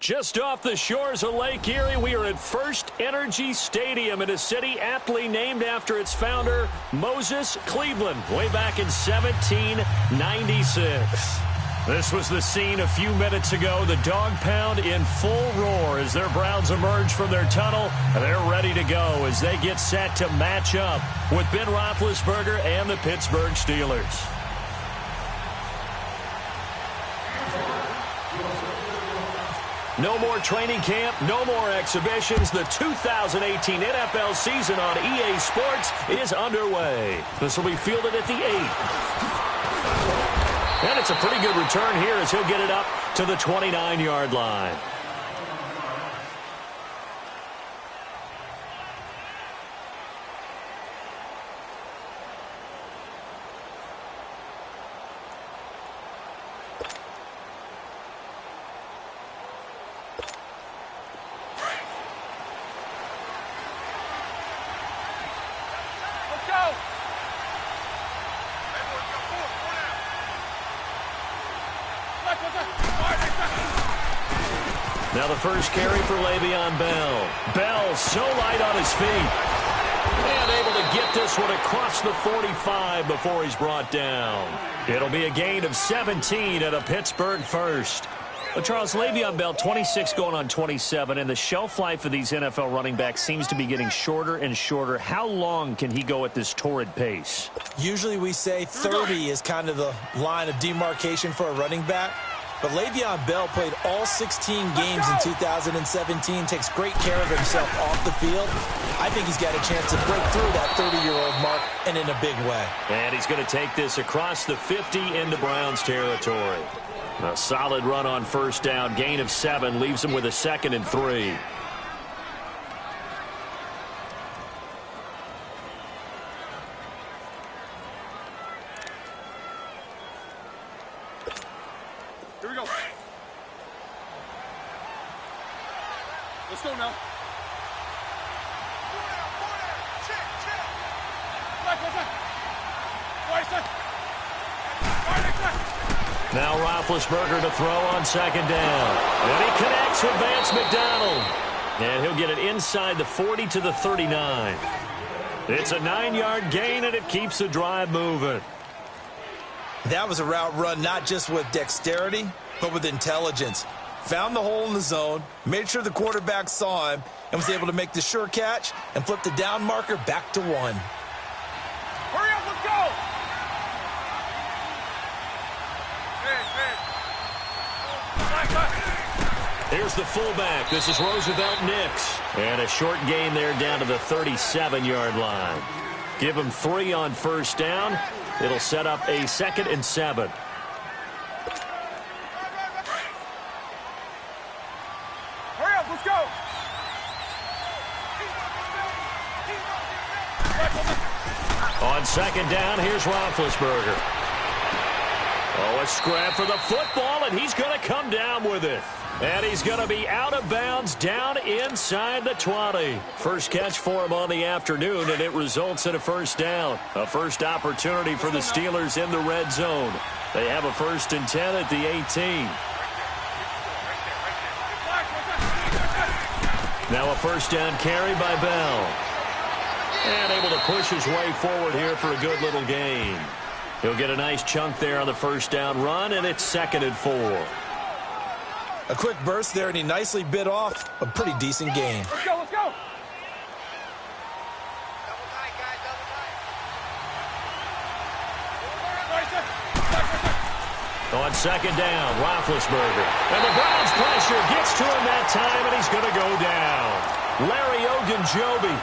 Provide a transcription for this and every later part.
Just off the shores of Lake Erie, we are at First Energy Stadium in a city aptly named after its founder, Moses Cleveland, way back in 1796. This was the scene a few minutes ago. The dog pound in full roar as their Browns emerge from their tunnel. They're ready to go as they get set to match up with Ben Roethlisberger and the Pittsburgh Steelers. No more training camp, no more exhibitions. The 2018 NFL season on EA Sports is underway. This will be fielded at the 8. And it's a pretty good return here as he'll get it up to the 29-yard line. Now the first carry for Le'Veon Bell. Bell so light on his feet. And able to get this one across the 45 before he's brought down. It'll be a gain of 17 at a Pittsburgh first. But Charles, Le'Veon Bell, 26 going on 27, and the shelf life of these NFL running backs seems to be getting shorter and shorter. How long can he go at this torrid pace? Usually we say 30 is kind of the line of demarcation for a running back. But Le'Veon Bell played all 16 games in 2017, takes great care of himself off the field. I think he's got a chance to break through that 30-year-old mark, and in a big way. And he's going to take this across the 50 into Browns territory. A solid run on first down, gain of 7, leaves him with a 2nd and 3. Here we go. Let's go now. Now Roethlisberger to throw on 2nd down. And he connects with Vance McDonald. And he'll get it inside the 40 to the 39. It's a 9-yard gain, and it keeps the drive moving. That was a route run not just with dexterity, but with intelligence. Found the hole in the zone, made sure the quarterback saw him, and was able to make the sure catch and flip the down marker back to 1. Hurry up, let's go! Here's the fullback. This is Roosevelt Nix. And a short gain there down to the 37-yard line. Give him 3 on first down. It'll set up a 2nd and 7. Hurry up, let's go! On 2nd down, here's Roethlisberger. Oh, a scrap for the football, and he's going to come down with it. And he's going to be out of bounds down inside the 20. First catch for him on the afternoon, and it results in a first down. A first opportunity for the Steelers in the red zone. They have a 1st and 10 at the 18. Now a first down carry by Bell. And able to push his way forward here for a good little gain. He'll get a nice chunk there on the first down run, and it's 2nd and 4. A quick burst there, and he nicely bit off a pretty decent gain. Let's go, let's go! On 2nd down, Roethlisberger. And the Browns pressure gets to him that time, and he's going to go down. Larry Ogunjobi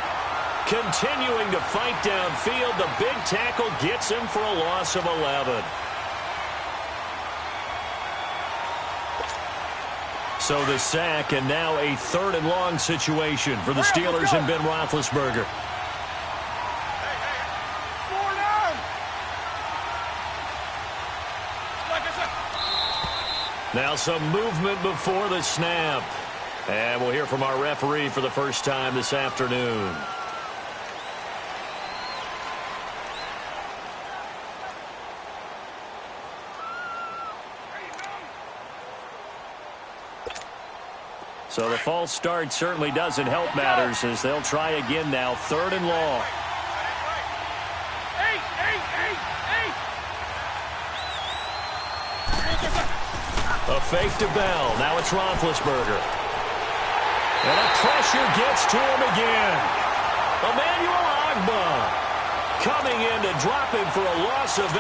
continuing to fight downfield. The big tackle gets him for a loss of 11. So the sack, and now a 3rd and long situation for the Steelers and Ben Roethlisberger. Now some movement before the snap. And we'll hear from our referee for the first time this afternoon. So the false start certainly doesn't help matters as they'll try again now. 3rd and long. A fake to Bell. Now it's Roethlisberger. And the pressure gets to him again. Emmanuel Ogbah coming in to drop him for a loss of 8,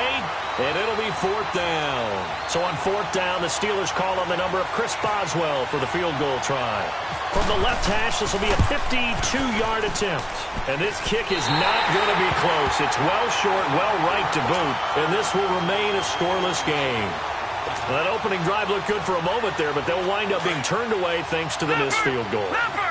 and it'll be 4th down. So on 4th down, the Steelers call on the number of Chris Boswell for the field goal try. From the left hash, this will be a 52-yard attempt. And this kick is not going to be close. It's well short, well right to boot, and this will remain a scoreless game. Well, that opening drive looked good for a moment there, but they'll wind up being turned away thanks to the missed field goal.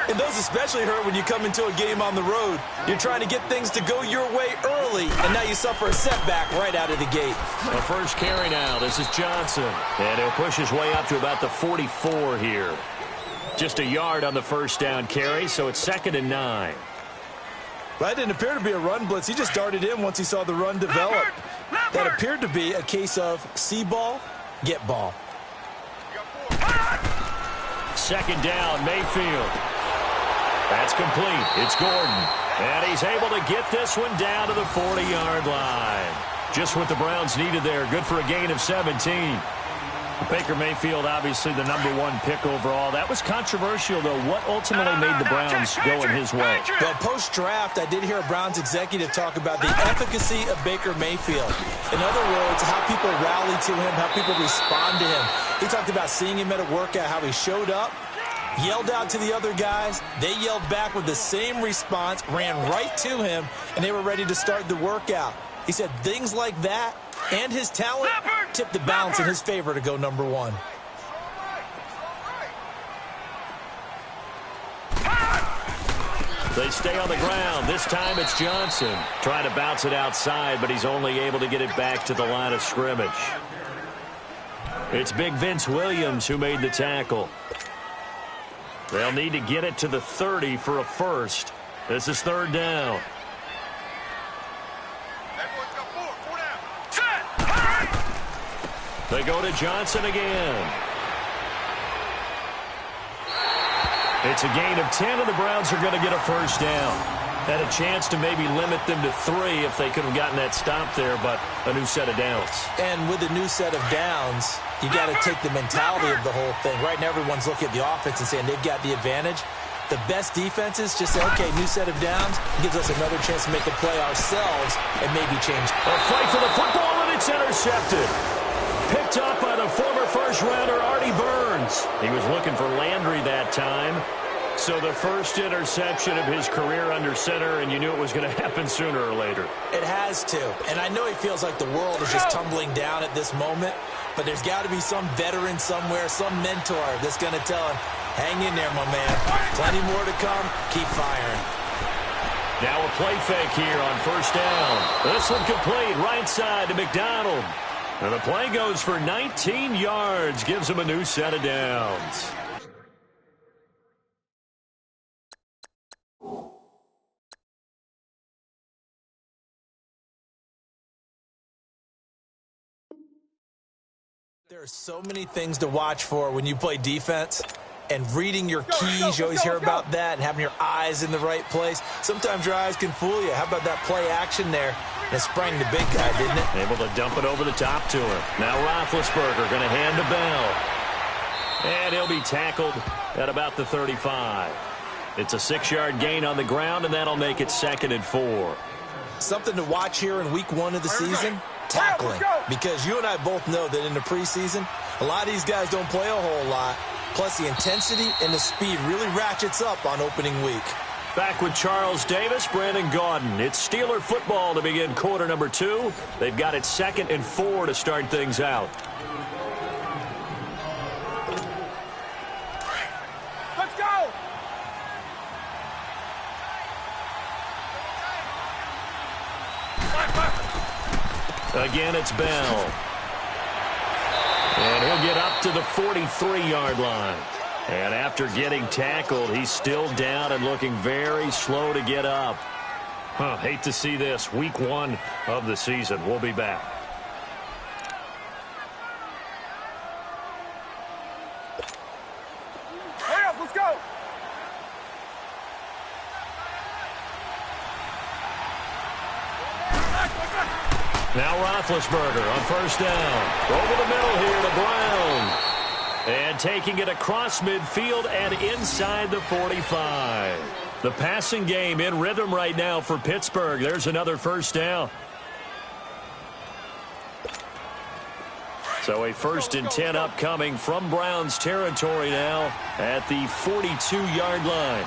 And those especially hurt when you come into a game on the road. You're trying to get things to go your way early, and now you suffer a setback right out of the gate. The first carry now. This is Johnson. And he'll push his way up to about the 44 here. Just a yard on the first down carry, so it's 2nd and 9. That didn't appear to be a run blitz. He just darted in once he saw the run develop. That appeared to be a case of see ball, get ball. 2nd down, Mayfield. That's complete. It's Gordon. And he's able to get this one down to the 40-yard line. Just what the Browns needed there. Good for a gain of 17. Baker Mayfield, obviously the #1 pick overall. That was controversial, though. What ultimately made the Browns go in his way? Well, post-draft, I did hear a Browns executive talk about the efficacy of Baker Mayfield. In other words, how people rally to him, how people respond to him. He talked about seeing him at a workout, how he showed up, yelled out to the other guys. They yelled back with the same response, ran right to him, and they were ready to start the workout. He said things like that and his talent tipped the balance in his favor to go #1. They stay on the ground. This time it's Johnson. Trying to bounce it outside, but he's only able to get it back to the line of scrimmage. It's big Vince Williams who made the tackle. They'll need to get it to the 30 for a first. This is 3rd down. They go to Johnson again. It's a gain of 10, and the Browns are going to get a first down. Had a chance to maybe limit them to 3 if they could have gotten that stop there, but a new set of downs. And with a new set of downs, you got to take the mentality of the whole thing. Right now, everyone's looking at the offense and saying they've got the advantage. The best defenses just say, okay, new set of downs, gives us another chance to make a play ourselves and maybe change. A fight for the football, and it's intercepted. Picked up by the former first-rounder Artie Burns. He was looking for Landry that time. So the first interception of his career under center, and you knew it was going to happen sooner or later. It has to. And I know he feels like the world is just tumbling down at this moment, but there's got to be some veteran somewhere, some mentor that's going to tell him, hang in there, my man. Plenty more to come. Keep firing. Now a play fake here on first down. This one complete right side to McDonald. And the play goes for 19 yards, gives him a new set of downs. There are so many things to watch for when you play defense. And reading your keys, you always hear about that, and having your eyes in the right place. Sometimes your eyes can fool you. How about that play action there? And it sprang the big guy, didn't it? Able to dump it over the top to him. Now Roethlisberger going to hand to Bell. And he'll be tackled at about the 35. It's a 6-yard gain on the ground, and that'll make it 2nd and 4. Something to watch here in week 1 of the season, tackling. Because you and I both know that in the preseason, a lot of these guys don't play a whole lot. Plus, the intensity and the speed really ratchets up on opening week. Back with Charles Davis, Brandon Gaudin. It's Steeler football to begin quarter number 2. They've got it 2nd and 4 to start things out. Let's go! Again, it's Bell. And he'll get up to the 43-yard line. And after getting tackled, he's still down and looking very slow to get up. Hate to see this. Week 1 of the season. We'll be back. Hurry up, let's go! Now Roethlisberger on first down. Over the middle here to Brown. And taking it across midfield and inside the 45. The passing game in rhythm right now for Pittsburgh. There's another first down. So a 1st and 10 upcoming from Browns territory now at the 42-yard line.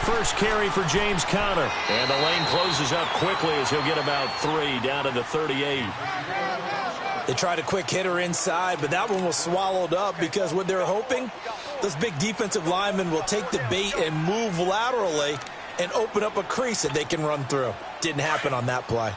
First carry for James Conner. And the lane closes up quickly as he'll get about 3 down to the 38. They tried a quick hitter inside, but that one was swallowed up because what they're hoping, those big defensive linemen will take the bait and move laterally and open up a crease that they can run through. Didn't happen on that play.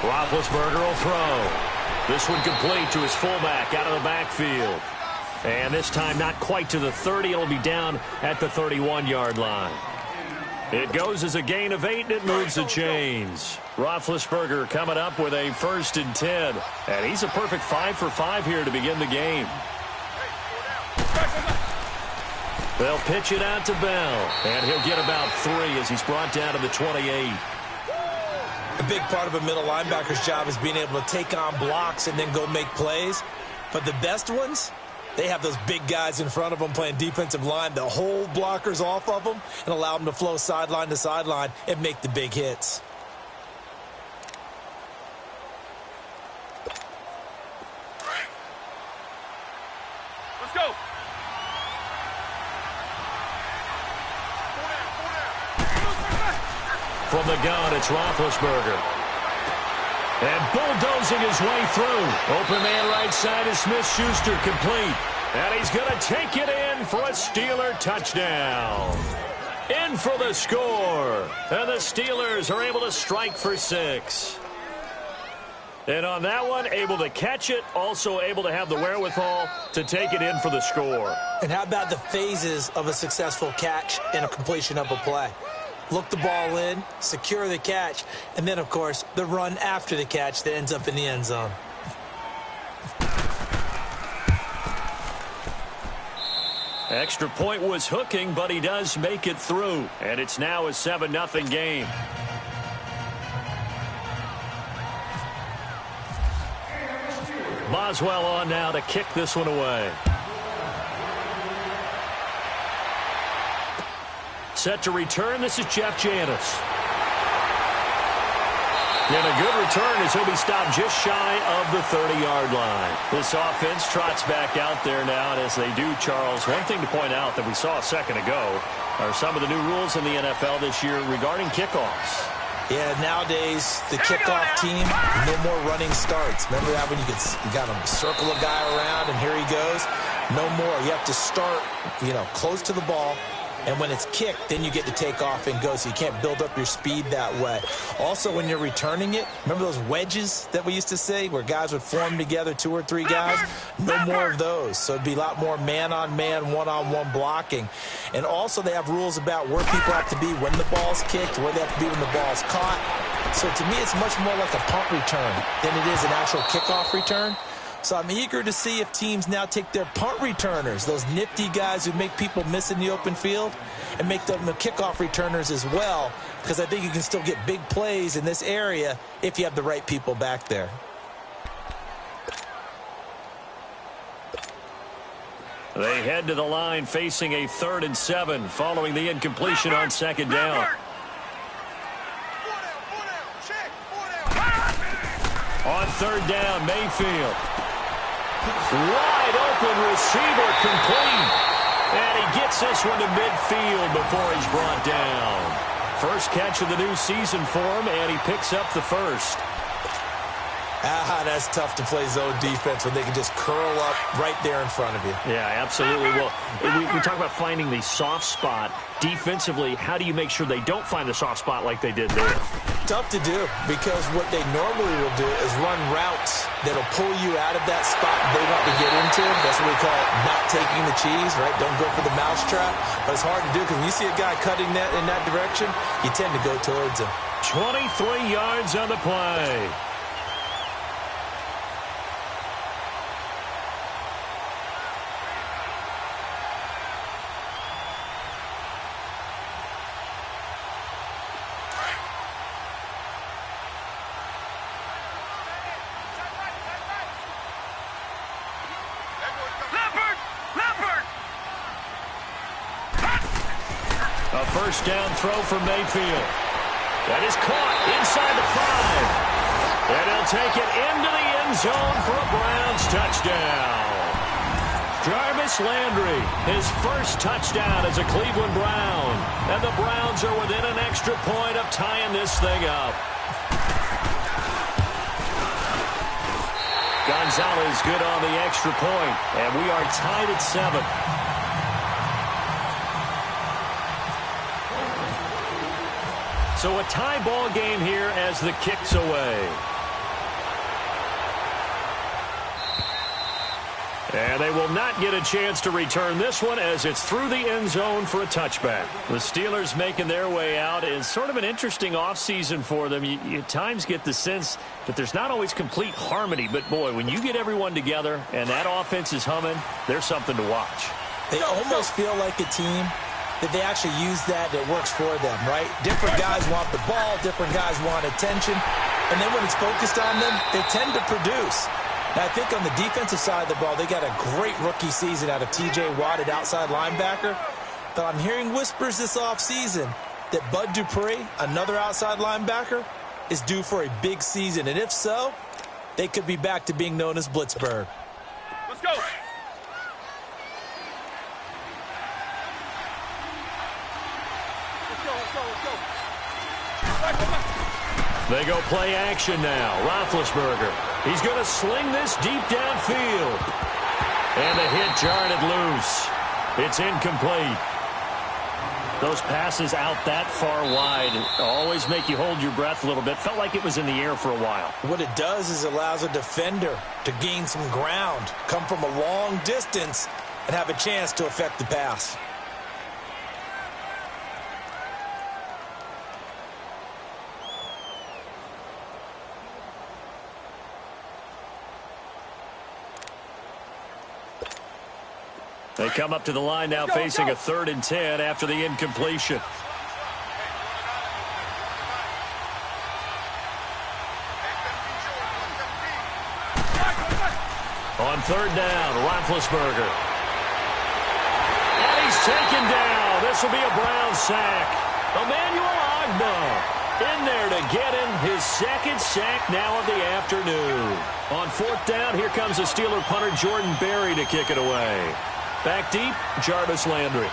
Roethlisberger will throw. This one complete to his fullback out of the backfield. And this time not quite to the 30. It'll be down at the 31-yard line. It goes as a gain of 8, and it moves the chains. Roethlisberger coming up with a 1st and 10. And he's a perfect 5 for 5 here to begin the game. They'll pitch it out to Bell. And he'll get about 3 as he's brought down to the 28. A big part of a middle linebacker's job is being able to take on blocks and then go make plays. But the best ones, they have those big guys in front of them playing defensive line that hold blockers off of them and allow them to flow sideline to sideline and make the big hits. Let's go. From the gun, it's Roethlisberger. And bulldozing his way through. Open man right side is Smith-Schuster, complete. And he's going to take it in for a Steeler touchdown. In for the score. And the Steelers are able to strike for 6. And on that one, able to catch it, also able to have the wherewithal to take it in for the score. And how about the phases of a successful catch and a completion of a play? Look the ball in, secure the catch, and then, of course, the run after the catch that ends up in the end zone. Extra point was hooking, but he does make it through. And it's now a 7-0 game. Boswell on now to kick this one away. Set to return, this is Jeff Janis. And a good return as he'll be stopped just shy of the 30-yard line. This offense trots back out there now, and as they do, Charles, one thing to point out that we saw a second ago are some of the new rules in the NFL this year regarding kickoffs. Yeah, nowadays, the kickoff team, no more running starts. Remember that when you got to circle a guy around, and here he goes? No more. You have to start, close to the ball. And when it's kicked, then you get to take off and go, so you can't build up your speed that way. Also, when you're returning it, remember those wedges that we used to say where guys would form together, 2 or 3 guys? No more of those. So it'd be a lot more man-on-man, one-on-one blocking. And also, they have rules about where people have to be when the ball's kicked, where they have to be when the ball's caught. So to me, it's much more like a punt return than it is an actual kickoff return. So I'm eager to see if teams now take their punt returners, those nifty guys who make people miss in the open field, and make them the kickoff returners as well, because I think you can still get big plays in this area if you have the right people back there. They head to the line facing a 3rd and 7 following the incompletion on 2nd down. On 3rd down, Mayfield. Wide open receiver, complete. And he gets this one to midfield before he's brought down. First catch of the new season for him, and he picks up the first. That's tough to play zone defense when they can just curl up right there in front of you. Yeah, absolutely. Well, we talk about finding the soft spot. Defensively, how do you make sure they don't find the soft spot like they did there? Tough to do, because what they normally will do is run routes that'll pull you out of that spot they want to get into. That's what we call not taking the cheese, right? Don't go for the mousetrap. But it's hard to do because when you see a guy cutting that in that direction, you tend to go towards him. 23 yards on the play. first down throw for Mayfield. That is caught inside the 5. And he'll take it into the end zone for a Browns touchdown. Jarvis Landry, his first touchdown as a Cleveland Brown. And the Browns are within an extra point of tying this thing up. Gonzalez good on the extra point, and we are tied at 7. So a tie ball game here as the kick's away. And they will not get a chance to return this one as it's through the end zone for a touchback. The Steelers making their way out. It's sort of an interesting offseason for them. You at times get the sense that there's not always complete harmony. But, boy, when you get everyone together and that offense is humming, there's something to watch. They almost feel like a team that they actually use that works for them, right? Different guys want the ball. Different guys want attention. And then when it's focused on them, they tend to produce. Now, I think on the defensive side of the ball, they got a great rookie season out of T.J. Watt at outside linebacker. But I'm hearing whispers this offseason that Bud Dupree, another outside linebacker, is due for a big season. And if so, they could be back to being known as Blitzburg. Let's go. They go play action now. Roethlisberger. He's going to sling this deep downfield. And the hit jarred it loose. It's incomplete. Those passes out that far wide always make you hold your breath a little bit. Felt like it was in the air for a while. What it does is allows a defender to gain some ground, come from a long distance, and have a chance to affect the pass. They come up to the line now facing a 3rd and 10 after the incompletion. On 3rd down, Roethlisberger. And he's taken down. This will be a Brown sack. Emmanuel Ogbah in there to get him his 2nd sack now of the afternoon. On 4th down, here comes the Steeler punter Jordan Berry to kick it away. Back deep, Jarvis Landry.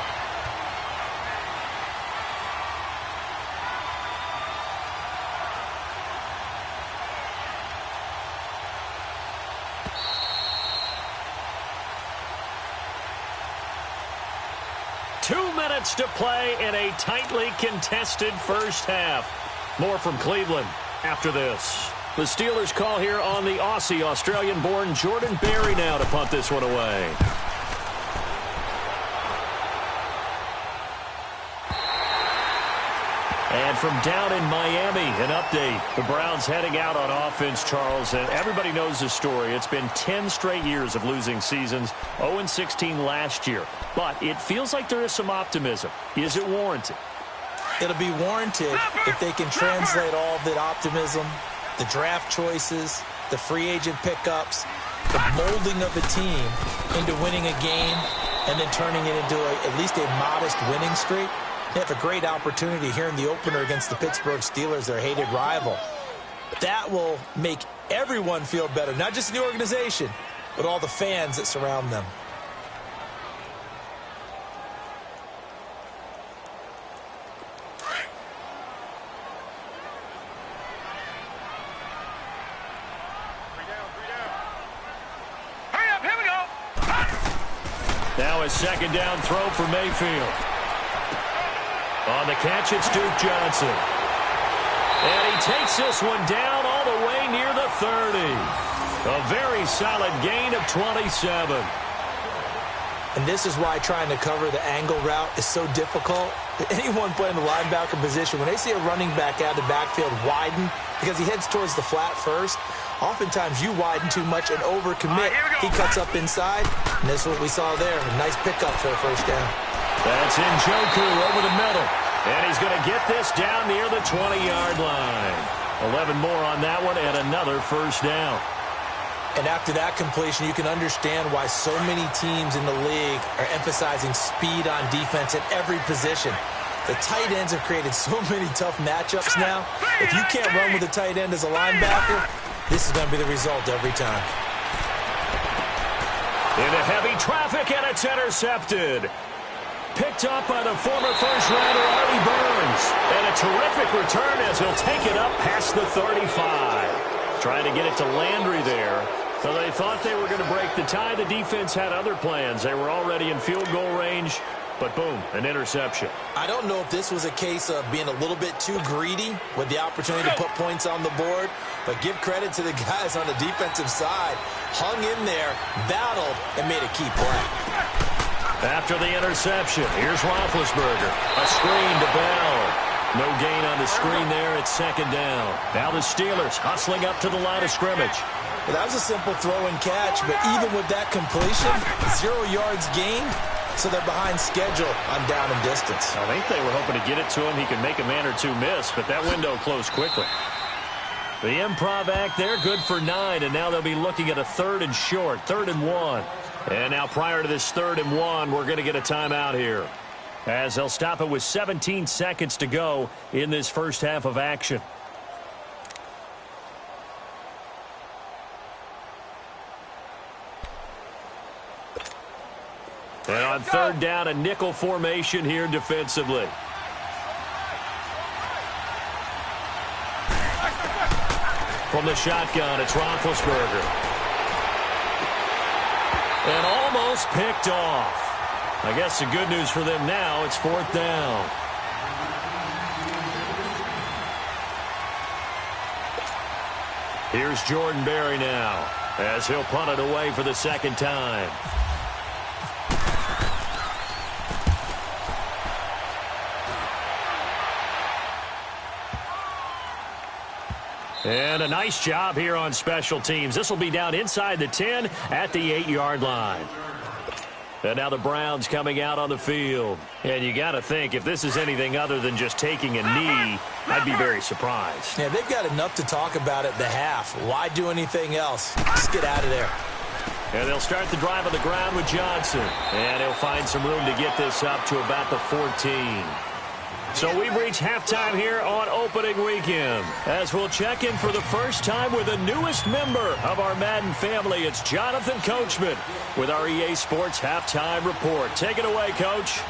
Two minutes to play in a tightly contested first half. More from Cleveland after this. The Steelers call here on the Aussie, Australian-born Jordan Berry now to punt this one away. And from down in Miami, an update. The Browns heading out on offense, Charles, and everybody knows the story. It's been 10 straight years of losing seasons, 0-16 last year. But it feels like there is some optimism. Is it warranted? It'll be warranted if they can translate all of that optimism, the draft choices, the free agent pickups, the molding of the team into winning a game and then turning it into at least a modest winning streak. They have a great opportunity here in the opener against the Pittsburgh Steelers, their hated rival. That will make everyone feel better, not just the organization, but all the fans that surround them. Hurry up, here we go. Now a 2nd down throw for Mayfield. On the catch, it's Duke Johnson. And he takes this one down all the way near the 30. A very solid gain of 27. And this is why trying to cover the angle route is so difficult. Anyone playing the linebacker position, when they see a running back out of the backfield widen, because he heads towards the flat first, oftentimes you widen too much and overcommit. He cuts up inside, and this is what we saw there. A nice pickup for a first down. That's Njoku over the middle. And he's going to get this down near the 20-yard line. 11 more on that one and another first down. And after that completion, you can understand why so many teams in the league are emphasizing speed on defense at every position. The tight ends have created so many tough matchups now. If you can't run with a tight end as a linebacker, this is going to be the result every time. Into heavy traffic, and it's intercepted. Picked up by the former first-rounder Artie Burns. And a terrific return as he'll take it up past the 35. Trying to get it to Landry there. So they thought they were going to break the tie. The defense had other plans. They were already in field goal range. But boom, an interception. I don't know if this was a case of being a little bit too greedy with the opportunity to put points on the board, but give credit to the guys on the defensive side. Hung in there, battled, and made a key play. After the interception, here's Roethlisberger. A screen to Bell. No gain on the screen there. It's second down. Now the Steelers hustling up to the line of scrimmage. Well, that was a simple throw and catch, but even with that completion, 0 yards gained. So they're behind schedule on down and distance. I think they were hoping to get it to him. He could make a man or two miss, but that window closed quickly. The improv act there, good for 9, and now they'll be looking at a 3rd and short, 3rd and 1. And now prior to this 3rd and 1, we're going to get a timeout here, as they'll stop it with 17 seconds to go in this first half of action. And on 3rd down, a nickel formation here defensively. From the shotgun, it's Roethlisberger. And almost picked off. I guess the good news for them now, it's 4th down. Here's Jordan Berry now, as he'll punt it away for the second time. And a nice job here on special teams. This will be down inside the 10 at the 8-yard line. And now the Browns coming out on the field. And you got to think, if this is anything other than just taking a knee, I'd be very surprised. Yeah, they've got enough to talk about at the half. Why do anything else? Just get out of there. And they'll start the drive on the ground with Johnson. And he'll find some room to get this up to about the 14. So we've reached halftime here on opening weekend. As we'll check in for the first time with the newest member of our Madden family, it's Jonathan Coachman with our EA Sports Halftime Report. Take it away, Coach.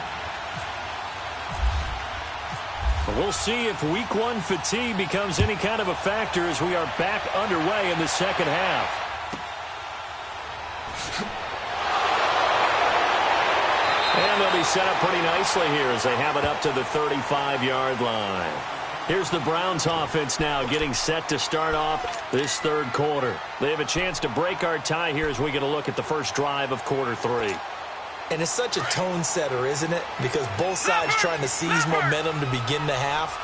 We'll see if Week 1 fatigue becomes any kind of a factor as we are back underway in the second half. And they'll be set up pretty nicely here as they have it up to the 35-yard line. Here's the Browns offense now getting set to start off this 3rd quarter. They have a chance to break our tie here as we get a look at the first drive of quarter 3. And it's such a tone setter, isn't it? Because both sides trying to seize momentum to begin the half.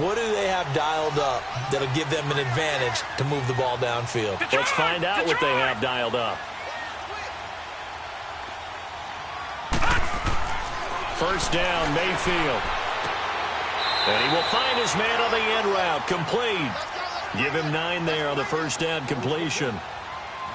What do they have dialed up that'll give them an advantage to move the ball downfield? Let's find out what they have dialed up. First down, Mayfield. And he will find his man on the end route. Complete. Give him 9 there on the first down completion.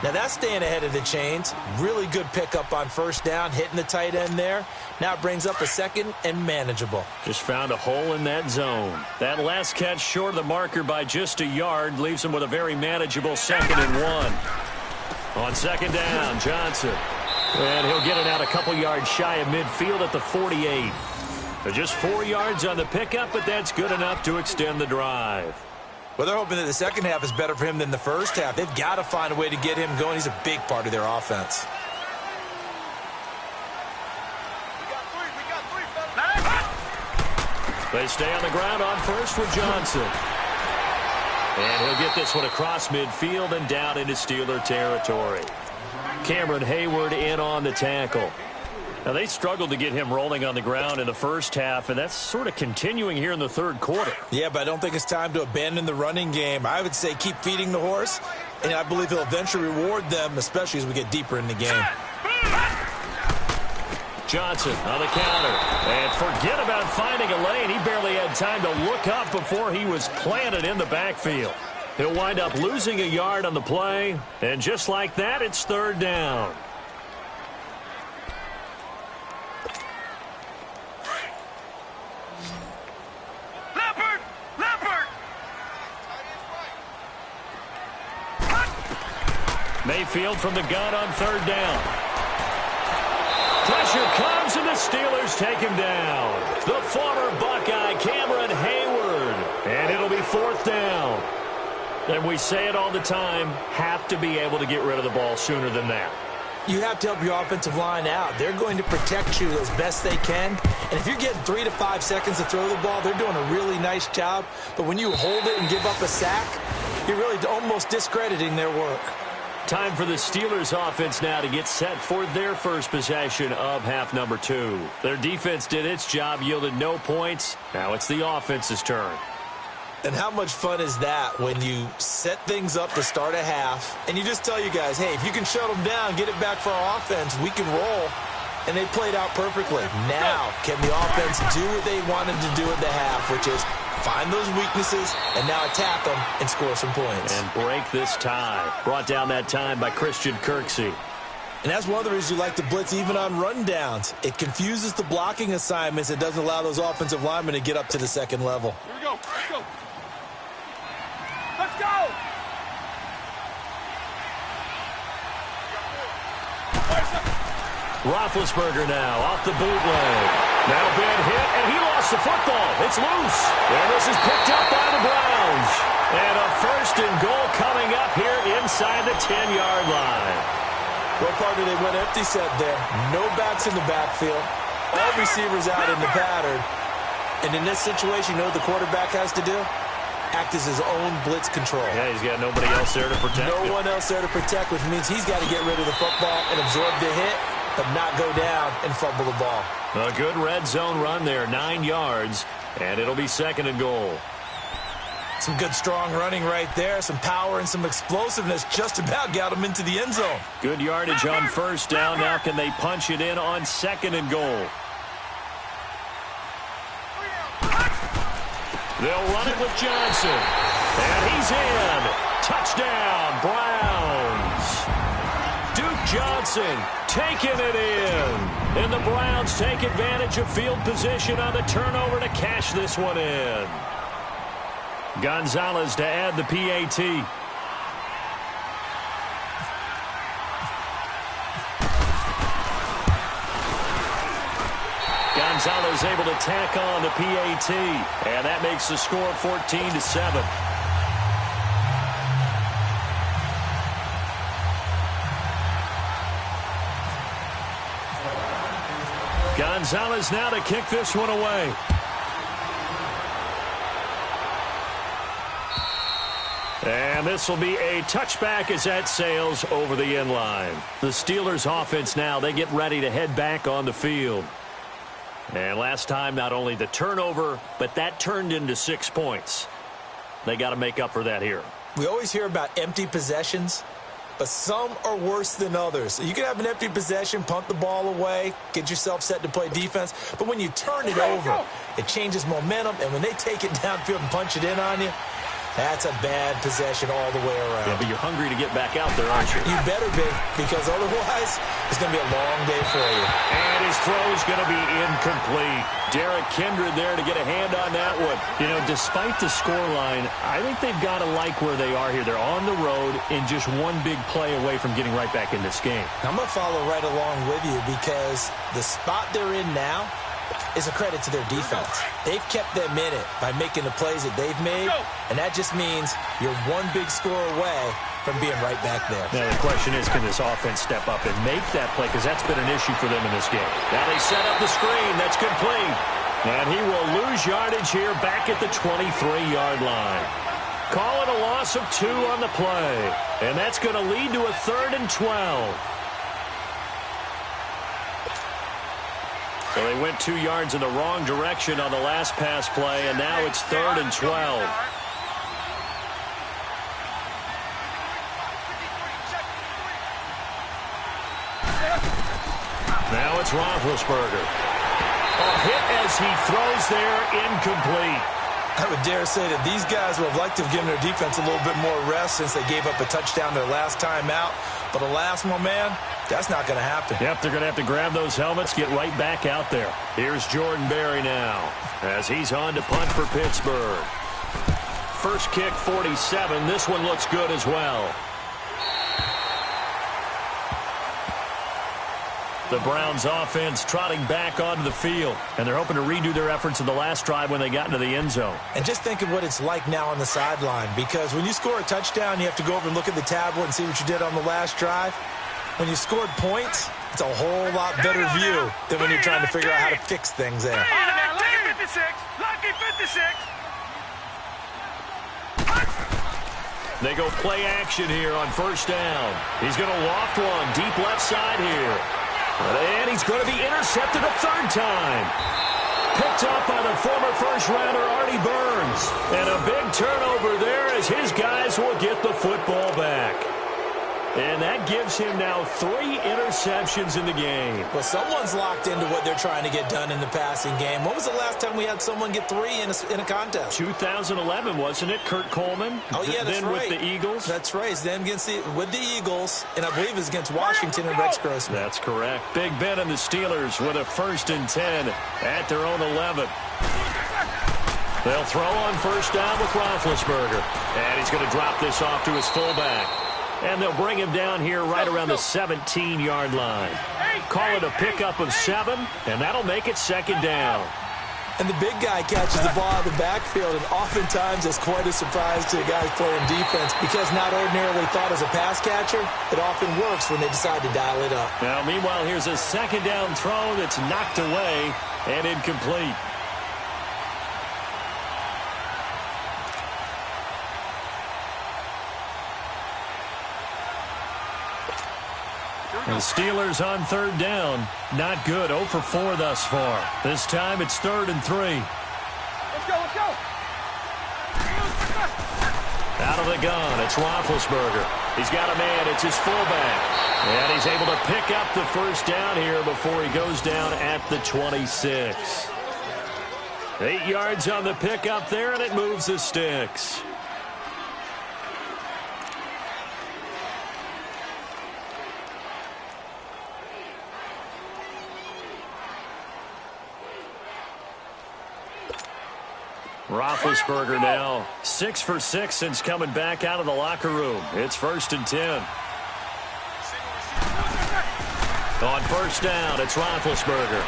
Now that's staying ahead of the chains. Really good pickup on first down, hitting the tight end there. Now it brings up a 2nd and manageable. Just found a hole in that zone. That last catch short of the marker by just a yard leaves him with a very manageable 2nd and 1. On 2nd down, Johnson. And he'll get it out a couple yards shy of midfield at the 48. Just 4 yards on the pickup, but that's good enough to extend the drive. Well, they're hoping that the second half is better for him than the first half. They've got to find a way to get him going. He's a big part of their offense. They stay on the ground on first with Johnson. And he'll get this one across midfield and down into Steeler territory. Cameron Hayward in on the tackle. Now, they struggled to get him rolling on the ground in the first half, and that's sort of continuing here in the 3rd quarter. Yeah, but I don't think it's time to abandon the running game. I would say keep feeding the horse, and I believe he'll eventually reward them, especially as we get deeper in the game. Johnson on the counter. And forget about finding a lane. He barely had time to look up before he was planted in the backfield. He'll wind up losing a yard on the play, and just like that, it's 3rd down. Mayfield from the gun on third down. Pressure comes, and the Steelers take him down. The former Buckeye, Cameron Hayward. And it'll be fourth down. And we say it all the time, have to be able to get rid of the ball sooner than that. You have to help your offensive line out. They're going to protect you as best they can. And if you're getting 3 to 5 seconds to throw the ball, they're doing a really nice job. But when you hold it and give up a sack, you're really almost discrediting their work. Time for the Steelers offense now to get set for their first possession of half number 2. Their defense did its job, yielded no points. Now it's the offense's turn. And how much fun is that when you set things up to start a half and you just tell you guys, hey, if you can shut them down, get it back for our offense, we can roll. And they played out perfectly. Now, can the offense do what they wanted to do at the half, which is find those weaknesses and now attack them and score some points. And break this tie. Brought down that time by Christian Kirksey. And that's one of the reasons you like to blitz even on rundowns. It confuses the blocking assignments. It doesn't allow those offensive linemen to get up to the second level. Here we go. Let's go. Let's go. Roethlisberger now off the bootleg. Now bad hit, and he lost the football. It's loose. And this is picked up by the Browns. And a first and goal coming up here inside the 10-yard line. Well, partner, they went empty set there. No backs in the backfield. All receivers out in the pattern. And in this situation, you know what the quarterback has to do? Act as his own blitz control. Yeah, he's got nobody else there to protect him. No one else there to protect, which means he's got to get rid of the football and absorb the hit, but not go down and fumble the ball. A good red zone run there, 9 yards, and it'll be second and goal. Some good strong running right there, some power and some explosiveness just about got him into the end zone. Good yardage on first down. Now can they punch it in on second and goal? They'll run it with Johnson. And he's in. Touchdown, Browns. Duke Johnson taking it in. And the Browns take advantage of field position on the turnover to cash this one in. Gonzalez to add the PAT. Gonzalez able to tack on the PAT. And that makes the score 14-7. Gonzalez now to kick this one away. And this will be a touchback as that sails over the end line. The Steelers offense now, they get ready to head back on the field. And last time, not only the turnover, but that turned into 6 points. They got to make up for that here. We always hear about empty possessions, but some are worse than others. You can have an empty possession, punt the ball away, get yourself set to play defense, but when you turn it over, it changes momentum, and when they take it downfield and punch it in on you, that's a bad possession all the way around. Yeah, but you're hungry to get back out there, aren't you? You better be, because otherwise it's going to be a long day for you. And his throw is going to be incomplete. Derek Kindred there to get a hand on that one. You know, despite the scoreline, I think they've got to like where they are here. They're on the road and just one big play away from getting right back in this game. I'm going to follow right along with you because the spot they're in now is a credit to their defense. They've kept them in it by making the plays that they've made, and that just means you're one big score away from being right back there. Now the question is, can this offense step up and make that play? Because that's been an issue for them in this game. Now they set up the screen. That's complete. And he will lose yardage here back at the 23-yard line. Call it a loss of 2 on the play. And that's going to lead to a 3rd and 12. So they went 2 yards in the wrong direction on the last pass play, and now it's 3rd and 12. Now it's Roethlisberger. A hit as he throws there, incomplete. I would dare say that these guys would have liked to have given their defense a little bit more rest since they gave up a touchdown their last time out. But alas, my man, that's not going to happen. Yep, they're going to have to grab those helmets, get right back out there. Here's Jordan Berry now as he's on to punt for Pittsburgh. First kick, 47. This one looks good as well. The Browns offense trotting back onto the field, and they're hoping to redo their efforts in the last drive when they got into the end zone. And just think of what it's like now on the sideline, because when you score a touchdown, you have to go over and look at the tablet and see what you did on the last drive. When you scored points, it's a whole lot better view than when you're trying to figure out how to fix things there. Lucky 56. Lucky 56. They go play action here on first down. He's going to loft one deep left side here. And he's going to be intercepted a third time. Picked up by the former first-rounder Artie Burns. And a big turnover there as his guys will get the football back. And that gives him now 3 interceptions in the game. Well, someone's locked into what they're trying to get done in the passing game. When was the last time we had someone get 3 in a contest? 2011, wasn't it? Kurt Coleman? Oh, yeah, that's then right. With the Eagles? That's right. Then with the Eagles, and I believe it was against Washington and Rex Grossman. That's correct. Big Ben and the Steelers with a 1st and 10 at their own 11. They'll throw on first down with Roethlisberger. And he's going to drop this off to his fullback. And they'll bring him down here right around the 17-yard line. Call it a pickup of 7, and that'll make it 2nd down. And the big guy catches the ball out of the backfield, and oftentimes it's quite a surprise to the guys playing defense because not ordinarily thought as a pass catcher, it often works when they decide to dial it up. Now, meanwhile, here's a 2nd down throw that's knocked away and incomplete. The Steelers on 3rd down. Not good. 0 for 4 thus far. This time it's 3rd and 3. Let's go, let's go. Out of the gun, it's Roethlisberger. He's got a man. It's his fullback. And he's able to pick up the first down here before he goes down at the 26. 8 yards on the pickup there, and it moves the sticks. Roethlisberger now 6 for 6 since coming back out of the locker room. It's 1st and 10. On first down, it's Roethlisberger.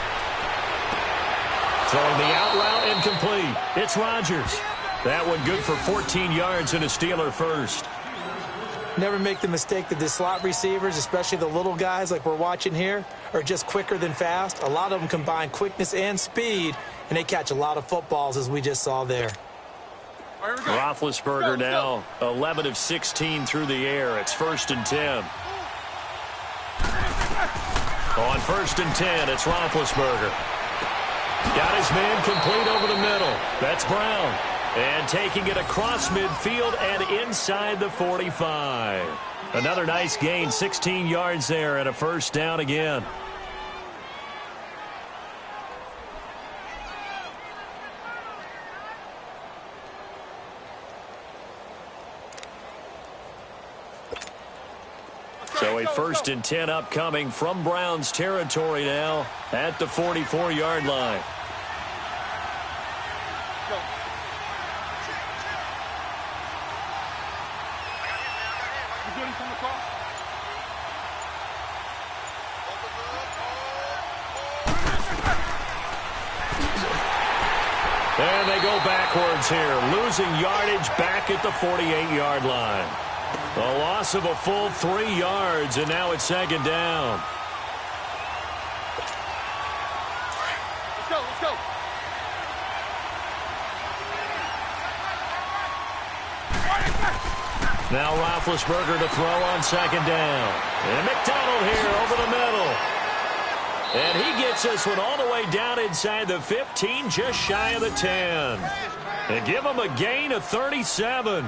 Throwing the out route incomplete. It's Rodgers. That one good for 14 yards and a Steeler first. Never make the mistake that the slot receivers, especially the little guys like we're watching here, are just quicker than fast. A lot of them combine quickness and speed, and they catch a lot of footballs, as we just saw there. Roethlisberger now 11 of 16 through the air. It's 1st and 10. On 1st and 10, it's Roethlisberger. Got his man complete over the middle. That's Brown. And taking it across midfield and inside the 45. Another nice gain, 16 yards there and a first down again. So a 1st and 10 upcoming from Browns territory now at the 44-yard line. And they go backwards here, losing yardage back at the 48-yard line. A loss of a full 3 yards, and now it's 2nd down. Let's go, let's go. Now Roethlisberger to throw on 2nd down. And McDonald here over the middle. And he gets this one all the way down inside the 15, just shy of the 10. And give him a gain of 37.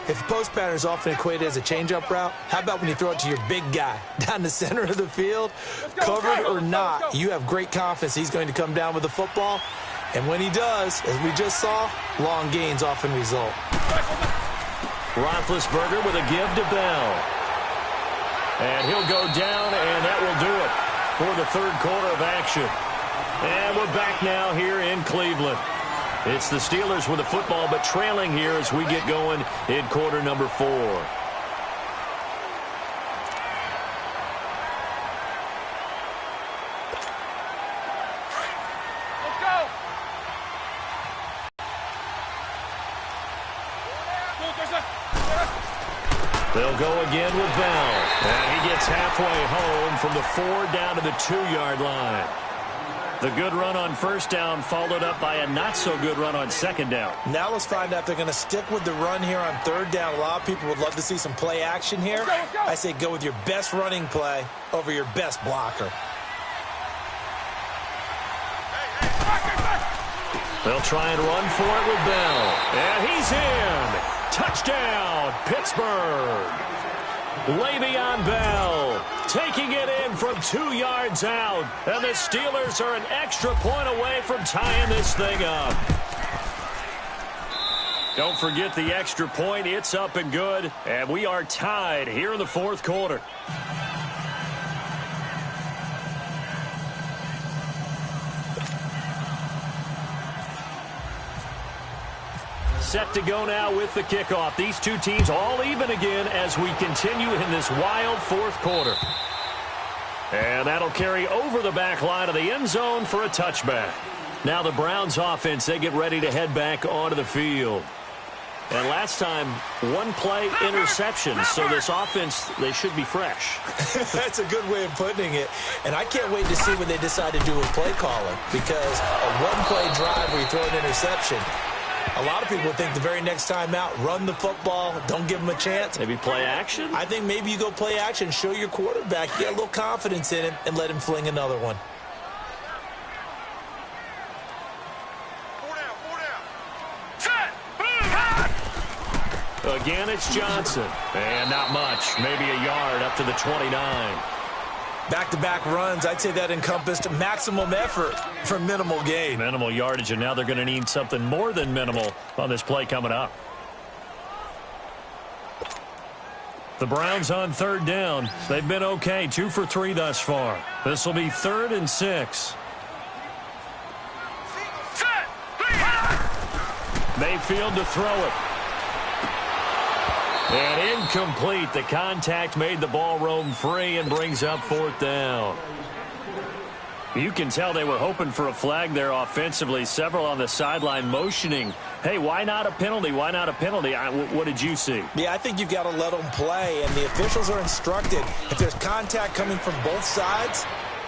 If the post pattern is often equated as a change-up route, how about when you throw it to your big guy down the center of the field? Covered or not, you have great confidence he's going to come down with the football. And when he does, as we just saw, long gains often result. Roethlisberger with a give to Bell. And he'll go down, and that will do it for the 3rd quarter of action. And we're back now here in Cleveland. It's the Steelers with the football, but trailing here as we get going in quarter number 4. They'll go again with Bell. And he gets halfway home from the 4 down to the 2-yard line. The good run on first down followed up by a not-so-good run on second down. Now let's find out if they're going to stick with the run here on third down. A lot of people would love to see some play action here. I say go with your best running play over your best blocker. They'll try and run for it with Bell. And he's in. Touchdown, Pittsburgh. Le'Veon Bell taking it in from 2 yards out. And the Steelers are an extra point away from tying this thing up. Don't forget the extra point. It's up and good. And we are tied here in the fourth quarter. Set to go now with the kickoff. These two teams all even again as we continue in this wild fourth quarter. And that'll carry over the back line of the end zone for a touchback. Now the Browns offense, they get ready to head back onto the field. And last time, 1 play interception. So this offense, they should be fresh. That's a good way of putting it. And I can't wait to see what they decide to do with play calling. Because a 1-play drive where you throw an interception, a lot of people think the very next time out, run the football, don't give them a chance. Maybe play action? I think maybe you go play action, show your quarterback, get a little confidence in him, and let him fling another one. 4 down. Again, it's Johnson. And not much, maybe a yard up to the 29. Back-to-back runs, I'd say that encompassed maximum effort for minimal gain. Minimal yardage, and now they're going to need something more than minimal on this play coming up. The Browns on third down. They've been okay, 2 for 3 thus far. This will be 3rd and 6. Mayfield to throw it. And incomplete. The contact made the ball roam free and brings up 4th down. You can tell they were hoping for a flag there offensively. Several on the sideline motioning, hey, why not a penalty? Why not a penalty? What did you see? Yeah, I think you've got to let them play, and the officials are instructed. If there's contact coming from both sides,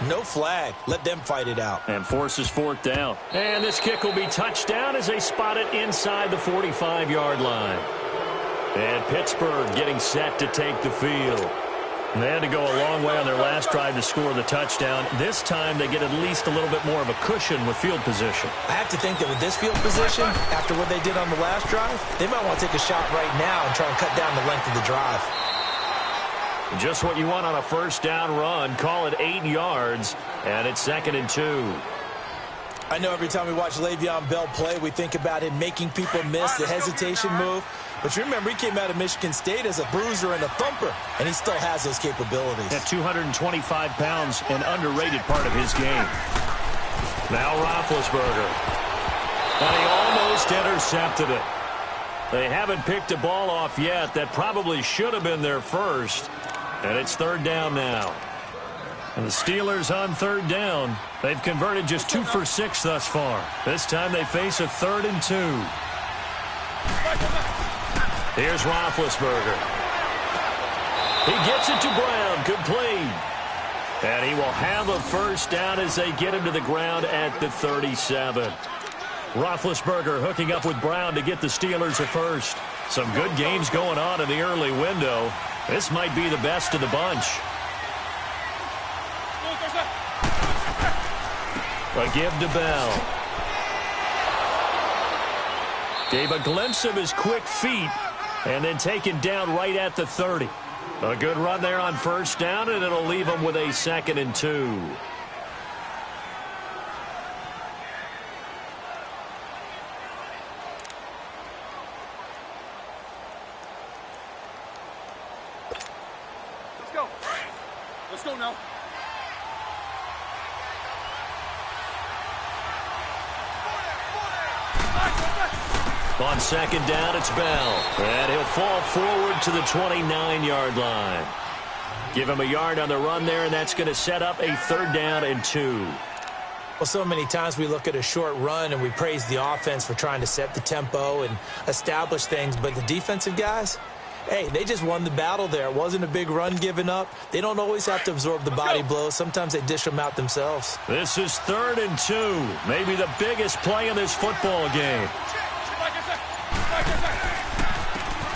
no flag. Let them fight it out. And forces 4th down. And this kick will be touchdown as they spot it inside the 45-yard line. And Pittsburgh getting set to take the field. They had to go a long way on their last drive to score the touchdown. This time they get at least a little bit more of a cushion with field position. I have to think that with this field position, after what they did on the last drive, they might want to take a shot right now and try and cut down the length of the drive. Just what you want on a first down run. Call it 8 yards, and it's 2nd and 2. I know every time we watch Le'Veon Bell play, we think about him making people miss the hesitation move. But you remember, he came out of Michigan State as a bruiser and a thumper, and he still has those capabilities. At 225 pounds, an underrated part of his game. Now Roethlisberger. And he almost intercepted it. They haven't picked a ball off yet. That probably should have been their first. And it's 3rd down now. And the Steelers on 3rd down. They've converted just 2 for 6 thus far. This time they face a 3rd and 2. Here's Roethlisberger. He gets it to Brown, complete. And he will have a first down as they get him to the ground at the 37. Roethlisberger hooking up with Brown to get the Steelers a first. Some good games going on in the early window. This might be the best of the bunch. A give to Bell. Gave a glimpse of his quick feet and then taken down right at the 30. A good run there on first down, and it'll leave him with a 2nd and 2. Let's go. Let's go now. On 2nd down, it's Bell. And he'll fall forward to the 29-yard line. Give him a yard on the run there, and that's going to set up a 3rd down and 2. Well, so many times we look at a short run and we praise the offense for trying to set the tempo and establish things, but the defensive guys, hey, they just won the battle there. It wasn't a big run given up. They don't always have to absorb the body blows. Sometimes they dish them out themselves. This is 3rd and 2, maybe the biggest play in this football game.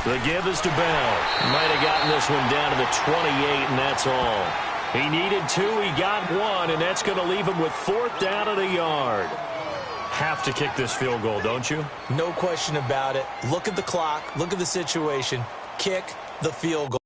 The give is to Bell. Might have gotten this one down to the 28, and that's all. He needed 2, he got 1, and that's going to leave him with 4th down at a yard. Have to kick this field goal, don't you? No question about it. Look at the clock. Look at the situation. Kick the field goal.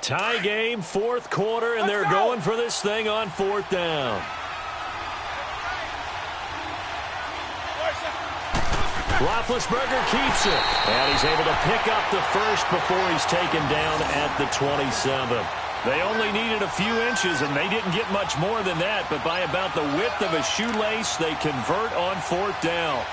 Tie game, 4th quarter, and they're going for this thing on 4th down. Roethlisberger keeps it, and he's able to pick up the first before he's taken down at the 27. They only needed a few inches, and they didn't get much more than that, but by about the width of a shoelace, they convert on 4th down.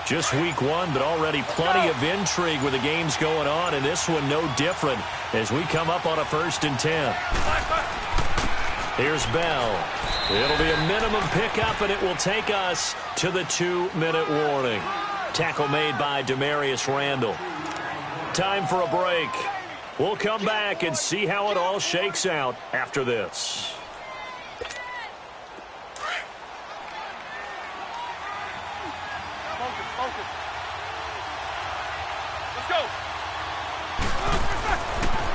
Just week 1, but already plenty of intrigue with the games going on, and this one no different as we come up on a 1st and 10. Here's Bell. It'll be a minimum pickup, and it will take us to the 2-minute warning. Tackle made by Demarius Randall. Time for a break. We'll come back and see how it all shakes out after this.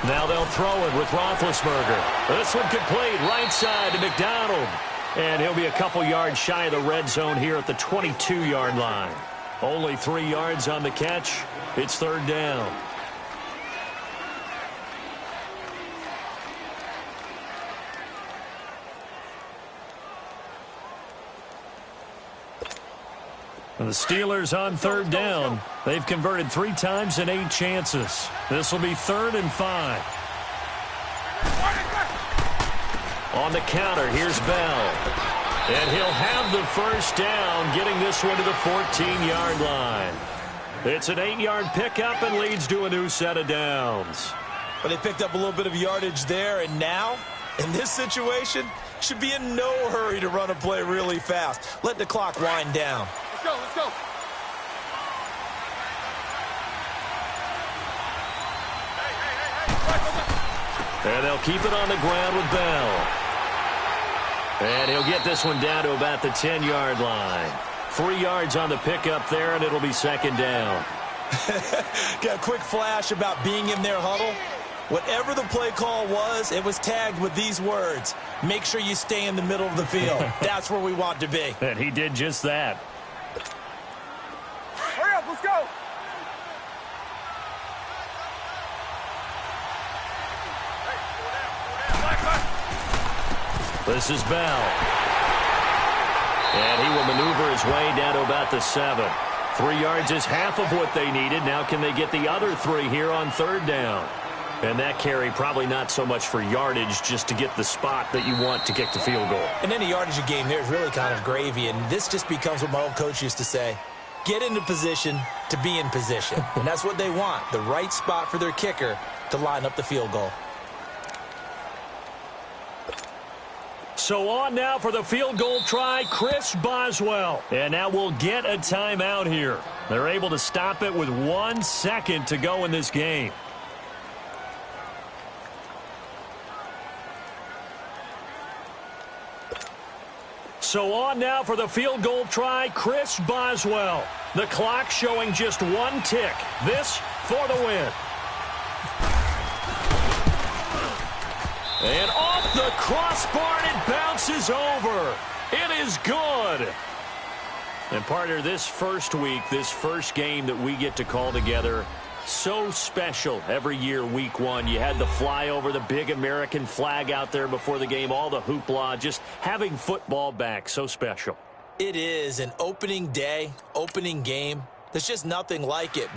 Now they'll throw it with Roethlisberger. This one complete, right side to McDonald. And he'll be a couple yards shy of the red zone here at the 22-yard line. Only 3 yards on the catch. It's 3rd down. And the Steelers on 3rd down. They've converted 3 times in 8 chances. This will be 3rd and 5. On the counter, here's Bell. And he'll have the first down, getting this one to the 14-yard line. It's an 8-yard pickup and leads to a new set of downs. But they picked up a little bit of yardage there, and now, in this situation, should be in no hurry to run a play really fast. Let the clock wind down. Let's go, let's go. And they'll keep it on the ground with Bell. And he'll get this one down to about the 10-yard line. 3 yards on the pickup there, and it'll be 2nd down. Got a quick flash about being in their huddle. Whatever the play call was, it was tagged with these words: make sure you stay in the middle of the field. That's where we want to be. And he did just that. Hurry up, let's go. This is Bell. And he will maneuver his way down to about the 7. 3 yards is half of what they needed. Now can they get the other 3 here on 3rd down? And that carry probably not so much for yardage, just to get the spot that you want to kick the field goal. In any yardage game, there's really kind of gravy, and this just becomes what my old coach used to say: get into position to be in position. And that's what they want, the right spot for their kicker to line up the field goal. So on now for the field goal try, Chris Boswell. And now we'll get a timeout here. They're able to stop it with 1 second to go in this game. So on now for the field goal try, Chris Boswell. The clock showing just 1 tick. This for the win. And off the crossbar, it bounces over. It is good. And partner, this first week, this first game that we get to call together, so special every year, week 1. You had the flyover, the big American flag out there before the game, all the hoopla, just having football back, so special. It is an opening day, opening game. There's just nothing like it.